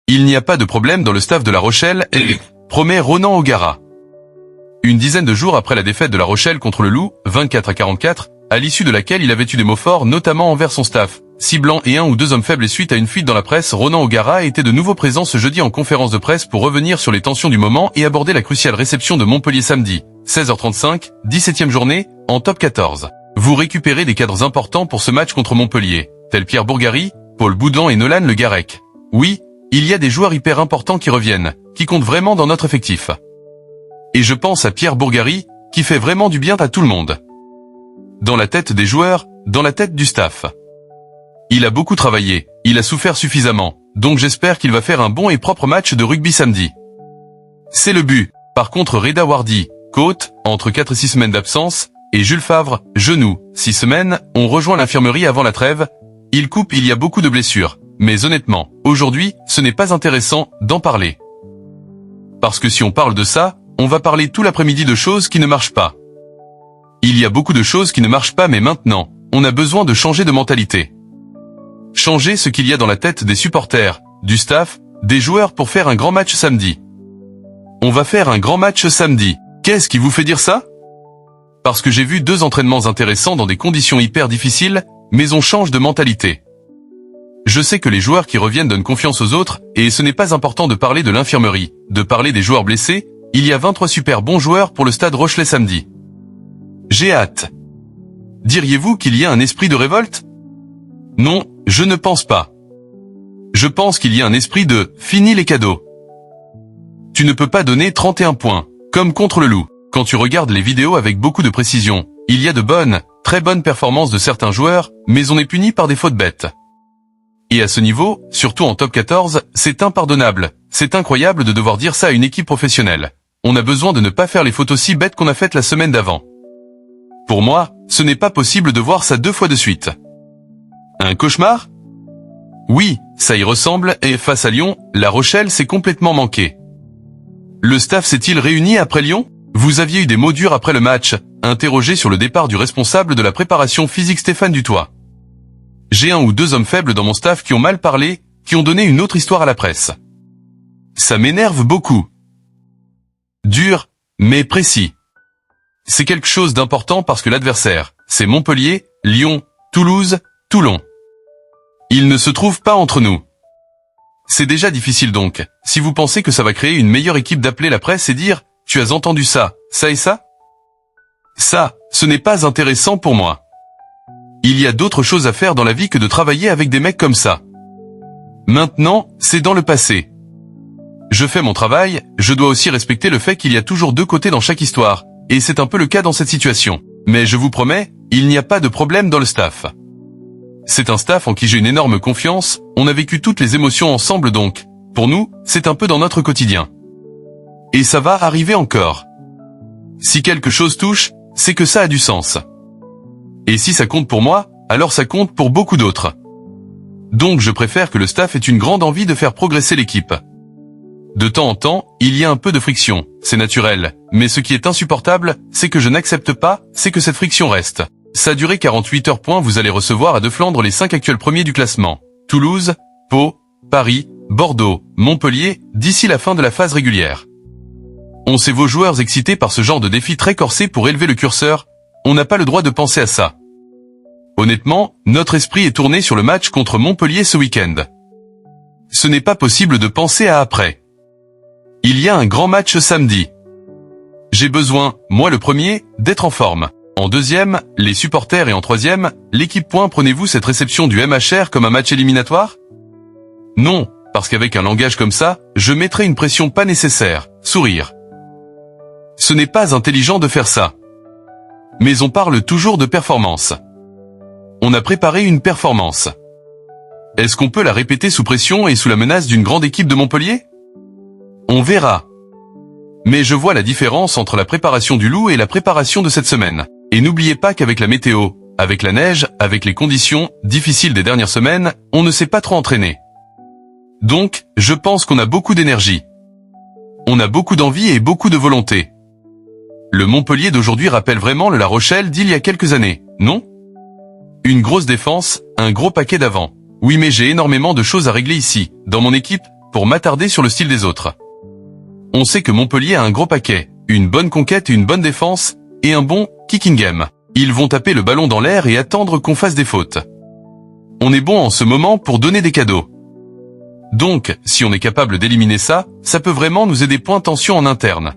Il n'y a pas de problème dans le staff de La Rochelle, promet Ronan O'Gara. Une dizaine de jours après la défaite de La Rochelle contre le Loup, 24-44, à l'issue de laquelle il avait eu des mots forts notamment envers son staff, ciblant et un ou deux hommes faibles et suite à une fuite dans la presse, Ronan O'Gara était de nouveau présent ce jeudi en conférence de presse pour revenir sur les tensions du moment et aborder la cruciale réception de Montpellier samedi, 16h35, 17e journée, en top 14. Vous récupérez des cadres importants pour ce match contre Montpellier, tels Pierre Bourgari, Paul Boudon et Nolan Le Garec. Oui, il y a des joueurs hyper importants qui reviennent, qui comptent vraiment dans notre effectif. Et je pense à Pierre Bourgari, qui fait vraiment du bien à tout le monde. Dans la tête des joueurs, dans la tête du staff. Il a beaucoup travaillé, il a souffert suffisamment, donc j'espère qu'il va faire un bon et propre match de rugby samedi. C'est le but. Par contre Reda Wardi, côte, entre 4 et 6 semaines d'absence, et Jules Favre, genou, 6 semaines, ont rejoint l'infirmerie avant la trêve. Il coupe, il y a beaucoup de blessures. Mais honnêtement, aujourd'hui, ce n'est pas intéressant d'en parler. Parce que si on parle de ça, on va parler tout l'après-midi de choses qui ne marchent pas. Il y a beaucoup de choses qui ne marchent pas mais maintenant, on a besoin de changer de mentalité. Changer ce qu'il y a dans la tête des supporters, du staff, des joueurs pour faire un grand match samedi. On va faire un grand match samedi. Qu'est-ce qui vous fait dire ça? Parce que j'ai vu 2 entraînements intéressants dans des conditions hyper difficiles, mais on change de mentalité. Je sais que les joueurs qui reviennent donnent confiance aux autres, et ce n'est pas important de parler de l'infirmerie, de parler des joueurs blessés, il y a 23 super bons joueurs pour le stade Rochelais samedi. J'ai hâte. Diriez-vous qu'il y a un esprit de révolte? Non, je ne pense pas. Je pense qu'il y a un esprit de « fini les cadeaux ». Tu ne peux pas donner 31 points, comme contre le Loup. Quand tu regardes les vidéos avec beaucoup de précision, il y a de bonnes, très bonnes performances de certains joueurs, mais on est puni par des fautes bêtes. Et à ce niveau, surtout en top 14, c'est impardonnable. C'est incroyable de devoir dire ça à une équipe professionnelle. On a besoin de ne pas faire les fautes aussi bêtes qu'on a faites la semaine d'avant. Pour moi, ce n'est pas possible de voir ça 2 fois de suite. Un cauchemar? Oui, ça y ressemble, et face à Lyon, La Rochelle s'est complètement manqué. Le staff s'est-il réuni après Lyon? Vous aviez eu des mots durs après le match, interrogé sur le départ du responsable de la préparation physique Stéphane Dutoit. J'ai 1 ou 2 hommes faibles dans mon staff qui ont mal parlé, qui ont donné une autre histoire à la presse. Ça m'énerve beaucoup. Dur, mais précis. C'est quelque chose d'important parce que l'adversaire, c'est Montpellier, Lyon, Toulouse, Toulon. Il ne se trouve pas entre nous. C'est déjà difficile donc, si vous pensez que ça va créer une meilleure équipe d'appeler la presse et dire « Tu as entendu ça, ça et ça ?» Ça, ce n'est pas intéressant pour moi. Il y a d'autres choses à faire dans la vie que de travailler avec des mecs comme ça. Maintenant, c'est dans le passé. Je fais mon travail, je dois aussi respecter le fait qu'il y a toujours 2 côtés dans chaque histoire, et c'est un peu le cas dans cette situation. Mais je vous promets, il n'y a pas de problème dans le staff. C'est un staff en qui j'ai une énorme confiance, on a vécu toutes les émotions ensemble donc, pour nous, c'est un peu dans notre quotidien. Et ça va arriver encore. Si quelque chose touche, c'est que ça a du sens. Et si ça compte pour moi, alors ça compte pour beaucoup d'autres. Donc je préfère que le staff ait une grande envie de faire progresser l'équipe. De temps en temps, il y a un peu de friction, c'est naturel, mais ce qui est insupportable, c'est que je n'accepte pas, c'est que cette friction reste. Ça a duré 48 heures. Vous allez recevoir à De Flandre les 5 actuels premiers du classement. Toulouse, Pau, Paris, Bordeaux, Montpellier, d'ici la fin de la phase régulière. On sait vos joueurs excités par ce genre de défi très corsé pour élever le curseur, on n'a pas le droit de penser à ça. Honnêtement, notre esprit est tourné sur le match contre Montpellier ce week-end. Ce n'est pas possible de penser à après. Il y a un grand match samedi. J'ai besoin, moi le premier, d'être en forme. En deuxième, les supporters et en troisième, l'équipe. Prenez-vous cette réception du MHR comme un match éliminatoire? Non, parce qu'avec un langage comme ça, je mettrai une pression pas nécessaire, sourire. Ce n'est pas intelligent de faire ça. Mais on parle toujours de performance. On a préparé une performance. Est-ce qu'on peut la répéter sous pression et sous la menace d'une grande équipe de Montpellier? On verra. Mais je vois la différence entre la préparation du Loup et la préparation de cette semaine. Et n'oubliez pas qu'avec la météo, avec la neige, avec les conditions difficiles des dernières semaines, on ne s'est pas trop entraîné. Donc, je pense qu'on a beaucoup d'énergie. On a beaucoup d'envie et beaucoup de volonté. Le Montpellier d'aujourd'hui rappelle vraiment le La Rochelle d'il y a quelques années, non? Une grosse défense, un gros paquet d'avant. Oui, mais j'ai énormément de choses à régler ici, dans mon équipe, pour m'attarder sur le style des autres. On sait que Montpellier a un gros paquet, une bonne conquête et une bonne défense, et un bon kicking game. Ils vont taper le ballon dans l'air et attendre qu'on fasse des fautes. On est bon en ce moment pour donner des cadeaux. Donc, si on est capable d'éliminer ça, ça peut vraiment nous aider. Tension en interne.